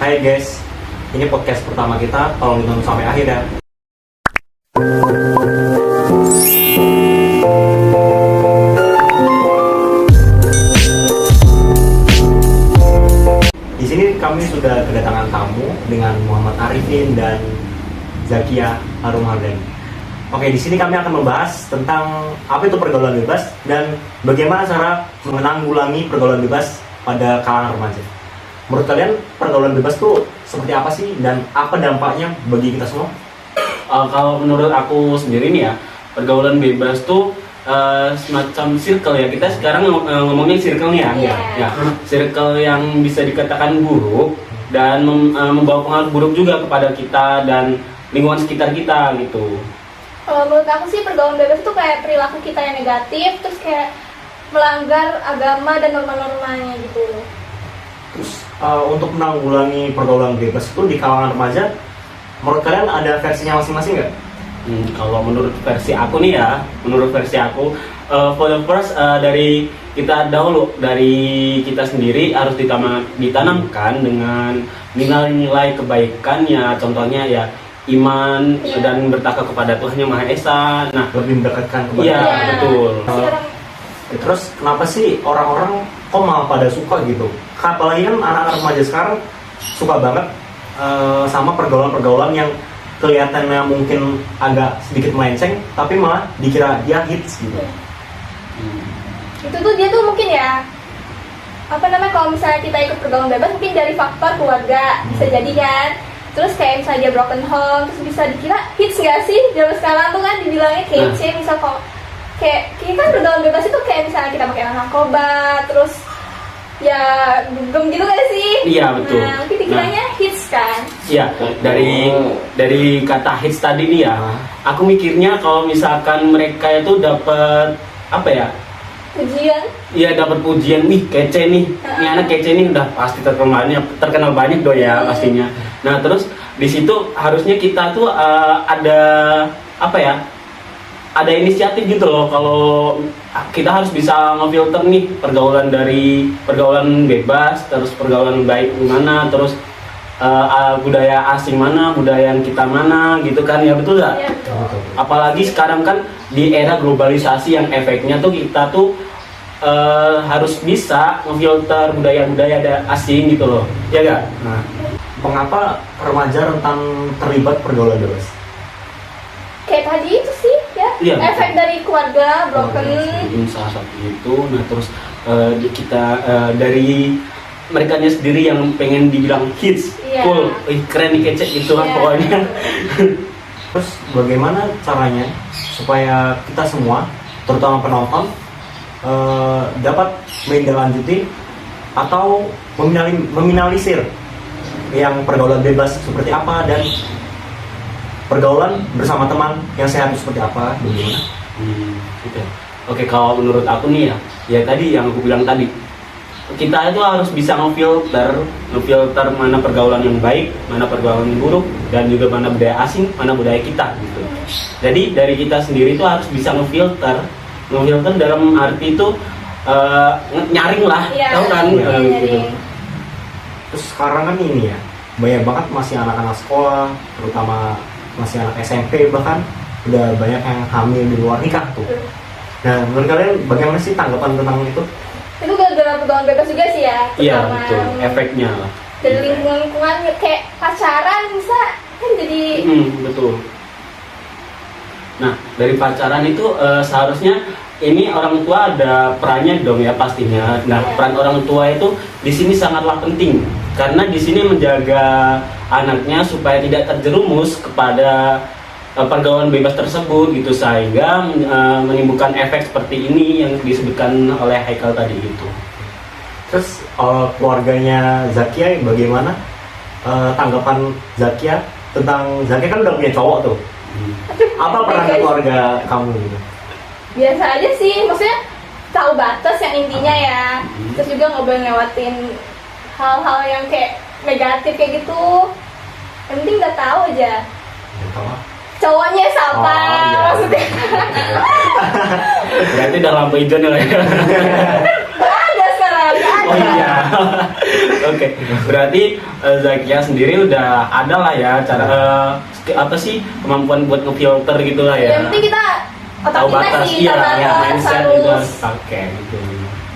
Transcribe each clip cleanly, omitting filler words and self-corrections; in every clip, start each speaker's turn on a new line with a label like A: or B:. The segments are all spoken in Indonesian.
A: Hai guys, ini podcast pertama kita, tolong ditonton sampai akhir ya. Di sini kami sudah kedatangan tamu dengan Muhammad Arifin dan Zakia Harum Hardani. Oke, di sini kami akan membahas tentang apa itu pergaulan bebas dan bagaimana cara menanggulangi pergaulan bebas pada kalangan remaja. Menurut kalian pergaulan bebas tuh seperti apa sih dan apa dampaknya bagi kita semua?
B: Kalau menurut aku sendiri nih ya, pergaulan bebas tuh semacam circle ya. Kita sekarang ngomongin circle nih ya. Ya, circle yang bisa dikatakan buruk dan membawa pengaruh buruk juga kepada kita dan lingkungan sekitar kita gitu.
C: Menurut aku sih pergaulan bebas itu kayak perilaku kita yang negatif, terus kayak melanggar agama dan norma-normanya gitu.
A: Terus untuk menanggulangi pergaulan bebas itu di kalangan remaja, menurut kalian ada versinya masing-masing nggak?
B: Kalau menurut versi aku nih ya, for the first dari kita dahulu, dari kita sendiri harus ditanamkan dengan nilai-nilai kebaikannya, contohnya ya iman dan bertakwa kepada Tuhan Yang Maha Esa. Nah,
A: Lebih mendekatkan kepada
B: iya betul.
A: Terus kenapa sih orang-orang kok malah pada suka gitu? Apalagi kan anak-anak remaja sekarang suka banget sama pergaulan-pergaulan yang kelihatannya mungkin agak sedikit melenceng, tapi malah dikira dia hits gitu.
C: Itu tuh dia tuh mungkin ya, kalau misalnya kita ikut pergaulan bebas mungkin dari faktor keluarga, bisa jadi kan. Terus kayak misalnya dia broken home, terus bisa dikira hits gak sih? Zaman sekarang tuh kan dibilangnya kece, misal kok kayak kita kan pergaulan bebas itu kayak misalnya kita pakai narkoba, terus ya dugem gitu gak sih?
B: Iya betul.
C: Nah, mungkin dikiranya hits kan?
B: Iya, dari kata hits tadi nih ya, aku mikirnya kalau misalkan mereka itu dapat apa ya?
C: Pujian?
B: Iya, dapat pujian, nih kece nih, ini anak kece nih, udah pasti terkenal banyak dong ya pastinya. Nah terus di situ harusnya kita tuh ada apa ya? Ada inisiatif gitu loh, kalau kita harus bisa ngefilter nih pergaulan dari pergaulan bebas, terus pergaulan baik mana, terus budaya asing mana, budaya kita mana gitu kan ya, betul nggak?
C: Ya, betul.
B: Apalagi sekarang kan di era globalisasi yang efeknya tuh kita tuh harus bisa ngefilter budaya-budaya asing gitu loh, ya nggak?
A: Nah, mengapa remaja rentan terlibat pergaulan bebas?
C: Kayak tadi itu sih ya,
B: Iya,
C: efek
B: betul.
C: dari keluarga broken.
B: Salah satu itu. Nah terus kita dari mereka sendiri yang pengen dibilang hits,
C: Iya.
B: cool, keren nih, kece gitu kan
C: Iya.
B: pokoknya.
A: Terus bagaimana caranya supaya kita semua, terutama penonton, dapat menindaklanjuti atau meminimalisir yang pergaulan bebas seperti apa dan pergaulan bersama teman yang sehat itu seperti apa, bagaimana?
B: Gitu. Oke, kalau menurut aku nih ya tadi yang aku bilang tadi, kita itu harus bisa ngefilter mana pergaulan yang baik, mana pergaulan yang buruk, dan juga mana budaya asing, mana budaya kita gitu. Jadi dari kita sendiri itu harus bisa ngefilter dalam arti itu nyaring lah, tahu kan? Gitu.
A: Terus sekarang kan ini ya, banyak banget masih anak-anak sekolah, terutama masih anak SMP, bahkan udah banyak yang hamil di luar nikah tuh. Nah, menurut kalian bagaimana sih tanggapan tentang itu?
C: Itu gara-gara pergaulan bebas juga sih ya.
B: Iya
C: Pertama,
B: betul, efeknya lah.
C: dari lingkungan kayak pacaran bisa kan jadi
B: Betul. Nah dari pacaran itu seharusnya ini orang tua ada perannya dong ya pastinya. Nah peran orang tua itu di sini sangatlah penting karena di sini menjaga anaknya supaya tidak terjerumus kepada pergaulan bebas tersebut gitu, sehingga menimbulkan efek seperti ini yang disebutkan oleh Haikal tadi gitu.
A: Terus keluarganya Zakia bagaimana tanggapan Zakia tentang Zakia kan udah punya cowok tuh. Apa peran keluarga kamu gitu?
C: biasa aja sih, maksudnya tahu batas yang intinya ya. Terus juga nggak boleh ngelewatin hal-hal yang kayak negatif kayak gitu. Yang penting udah tahu aja. Cowoknya siapa?
A: iya.
C: Maksudnya
B: Berarti udah lampu hijau nih lah ya.
C: nggak ada sekarang, nggak
B: Oh iya. Oke. Berarti Zakia sendiri udah ada lah ya cara apa sih kemampuan buat ngefilter gitu lah ya.
C: Yang penting kita otak
B: Tahu
C: kita
B: batas,
C: sih,
B: iya,
C: tahu
B: ya,
C: batas,
B: mindset
C: harus
B: itu harus pakai gitu.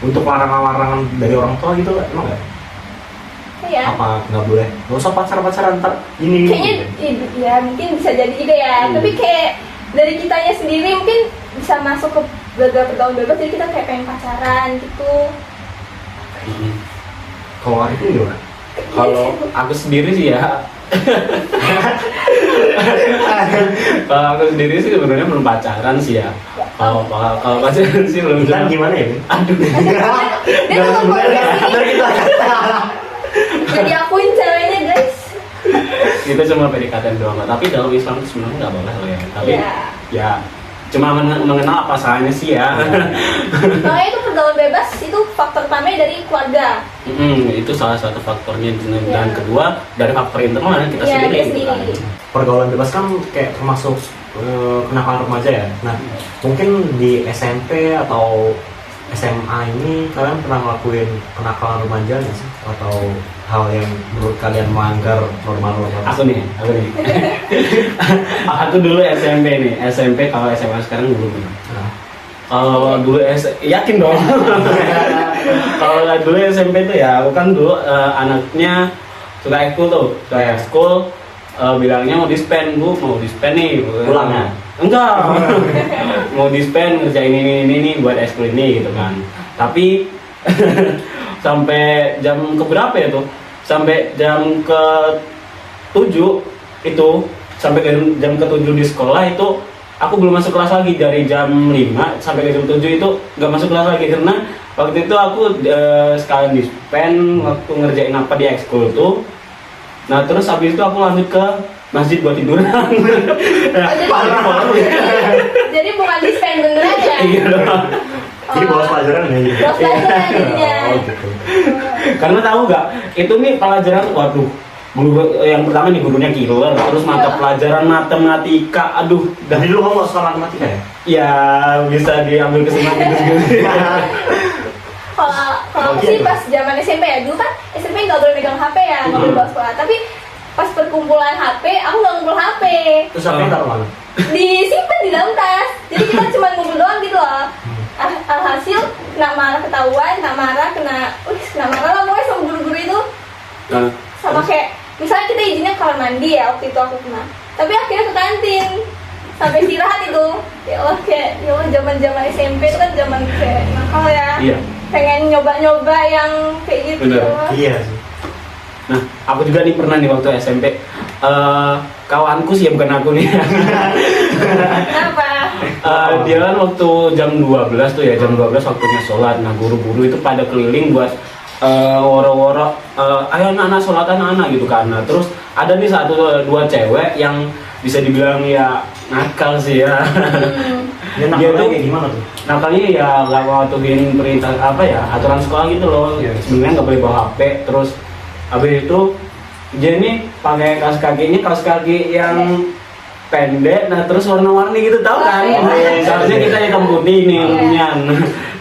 A: Untuk larangan-larangan dari orang tua gitu emang nggak?
C: ya.
A: Apa nggak boleh? Nggak usah pacaran ntar ini.
C: Kayaknya ya mungkin bisa jadi juga ya. Tapi kayak dari kitanya sendiri mungkin bisa masuk ke pergaulan bebas, jadi kita kayak pengen pacaran gitu.
A: Kalau Arifin gimana?
B: Kalau aku sendiri sih ya. Kalau aku sendiri sih sebenarnya belum pacaran sih ya. Kalau pacaran sih belum.
A: Kita gimana ya? Bin?
B: Aduh.
C: Dia tuh
A: Ntar kita.
C: jadi akuin ceweknya guys.
B: Itu cuma PDKT doang, tapi dalam Islam itu sebenarnya nggak boleh loh ya. Tapi
C: Iya.
B: ya cuma mengenal apa salahnya sih ya.
C: Makanya itu pergaulan bebas itu faktor utamanya dari keluarga.
B: Itu salah satu faktornya, dan
C: Iya.
B: kedua dari faktor internal kita
C: Iya,
B: sendiri.
C: kita
B: gitu kan.
C: sendiri.
A: Pergaulan bebas kan kayak termasuk kenakalan remaja ya. Nah, mungkin di SMP atau SMA ini kalian pernah ngelakuin kenakalan remaja nggak sih? Atau hal yang menurut kalian melanggar norma-norma?
B: Aku nih. Aku dulu SMP nih, SMP. Kalau SMA sekarang belum.
A: Nah,
B: Kalau dulu yakin dong. Kalau dulu SMP tuh ya, aku kan dulu anaknya suka ekskul tuh, suka ekskul. Bilangnya mau dispen, Bu, mau dispen nih.
A: Pulang ya?
B: Enggak. Mau dispen ngerjain ini buat ekskul ini gitu kan. Tapi sampai jam keberapa ya tuh? Sampai jam ke-7 itu, sampai ke jam ke-7 di sekolah itu aku belum masuk kelas lagi. Dari jam 5 sampai ke jam 7 itu nggak masuk kelas lagi, karena waktu itu aku sekalian dispen waktu ngerjain apa di ekskul tuh. Nah terus habis itu aku lanjut ke masjid buat tiduran.
C: Jadi bukan dispen beneran ya?
B: Iya dong.
A: jadi bolos pelajaran ya?
C: Bolos pelajaran jadinya.
A: Oh gitu.
B: Karena tahu nggak, itu nih pelajaran, waduh, guru yang pertama nih gurunya killer, terus mata pelajaran matematika, aduh,
A: Dari dulu kamu nggak suka matematika ya?
B: ya bisa diambil kesimpulan gitu.
C: Kalau aku sih pas zaman SMP ya, dulu kan SMP nggak boleh megang HP ya, nggak boleh bawa sekolah. Tapi pas perkumpulan HP, aku nggak ngumpul HP,
A: Terus apa yang taruh mana?
C: disimpan di dalam tas. Jadi kita cuma ngumpul doang gitu loh. Alhasil kena marah ketahuan, kena marah lah pokoknya sama guru-guru itu.
B: Nah,
C: Sama kayak misalnya kita izinnya kamar mandi ya, waktu itu aku kena. Tapi akhirnya ke kantin sampai istirahat itu. Ya Allah, kayak ya Allah, zaman SMP itu kan zaman kayak nakal ya.
B: iya.
C: Pengen nyoba-nyoba yang kayak gitu.
B: Bener.
C: ya Allah.
A: Iya sih.
B: Nah, aku juga nih pernah nih waktu SMP. Kawanku sih ya, bukan aku nih.
C: Kenapa?
B: Dia kan waktu jam 12 tuh ya, jam 12 waktunya sholat. Nah, guru-guru itu pada keliling buat woro-woro, ayo anak-anak sholat anak-anak gitu kan. Nah, terus ada nih dua cewek yang bisa dibilang ya nakal sih ya.
A: Dia
B: Dia
A: nakalnya
B: tuh-
A: kayak gimana tuh?
B: Nakalnya ya nggak mematuhin perintah apa ya, aturan sekolah gitu loh.
A: Iya.
B: Sebenarnya nggak boleh bawa HP. Terus habis itu dia nih pakai kaos kaki yang pendek, nah terus warna-warni gitu, tahu kan?
C: Iya.
B: Seharusnya kita hitam putih nih umumnya.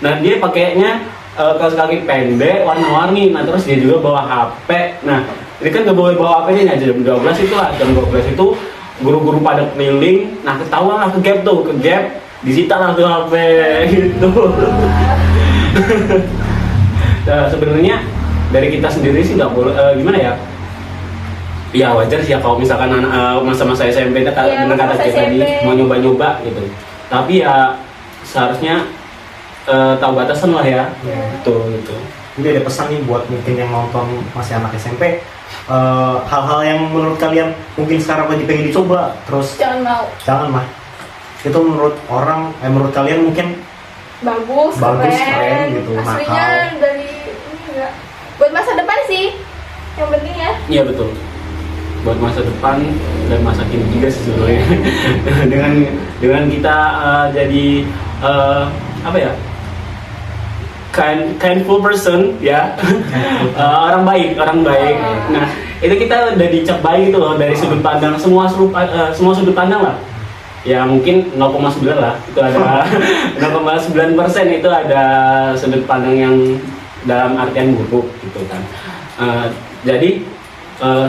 B: Nah dia pakainya kaos kaki pendek warna-warni. Nah terus dia juga bawa HP. Nah ini kan nggak boleh bawa HP nih. Jam 12 itu lah, jam 12 itu guru-guru pada keliling. Nah ketahuan lah, ke gap disita lah tuh HP gitu. Nah, sebenarnya dari kita sendiri sih nggak boleh, gimana ya? Ya wajar sih ya kalau misalkan masa-masa SMP itu
C: Iya,
B: bener kata
C: masa-masa
B: kita tadi
C: SMP.
B: mau nyoba-nyoba gitu. Tapi ya seharusnya tahu batasan lah ya.
C: Iya.
B: Gitu.
A: Ini ada pesan nih buat mungkin yang nonton masih anak SMP. Hal-hal yang menurut kalian mungkin sekarang lagi pengen dicoba, terus
C: Jangan mau.
A: jangan mah. Itu menurut orang, menurut kalian mungkin
C: Bagus,
A: keren gitu,
C: Aslinya
A: nakal.
C: dari ini enggak. Buat masa depan sih. Yang penting ya.
B: Iya betul. Buat masa depan dan masa kini juga sih sebenarnya. dengan kita jadi apa ya? Kindful person ya. Orang baik. Nah, itu kita udah dicap baik gitu loh dari sudut pandang semua sudut pandang lah. Ya mungkin 0,9 lah, itu ada 0,9% itu ada sudut pandang yang dalam artian buruk gitu kan. Jadi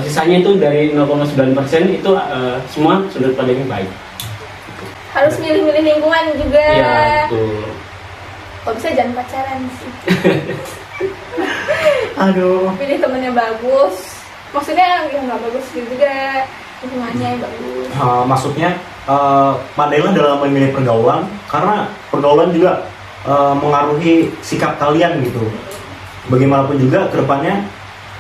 B: sisanya itu dari 0,9% itu semua sudut pandangnya baik.
C: Harus milih-milih lingkungan juga.
B: Iya, betul.
C: Kalau bisa jangan pacaran sih.
A: Aduh.
C: Pilih temennya bagus. Maksudnya yang nggak bagus juga, lingkungannya yang bagus.
A: Maksudnya pandailah dalam memilih pergaulan, karena pergaulan juga mengaruhi sikap kalian gitu. Bagaimanapun juga kedepannya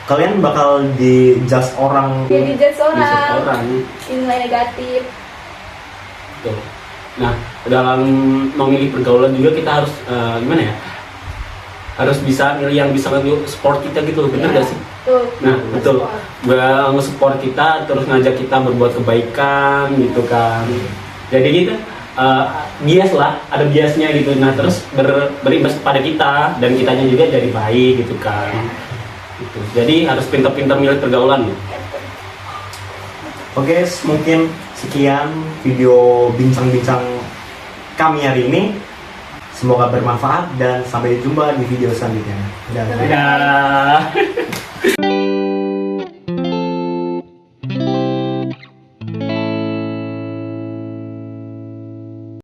A: kalian bakal dijudge orang.
C: Jadi judge orang,
B: orang.
C: nilai negatif.
B: Betul. Nah, dalam memilih pergaulan juga kita harus gimana ya? Harus bisa milih yang bisa support kita gitu, bener
C: Ya,
B: gak sih?
C: Tuh.
B: Nah, betul. Nge-support kita, terus ngajak kita berbuat kebaikan gitu kan. Jadi kita bias lah, ada biasnya gitu. Nah, terus berimbas kepada kita dan kitanya juga jadi baik gitu kan. Gitu. Jadi harus pintar-pintar milih pergaulan.
A: Oke, mungkin sekian video bincang-bincang kami hari ini. Semoga bermanfaat dan sampai jumpa di video selanjutnya. Dadah.
B: Dadah.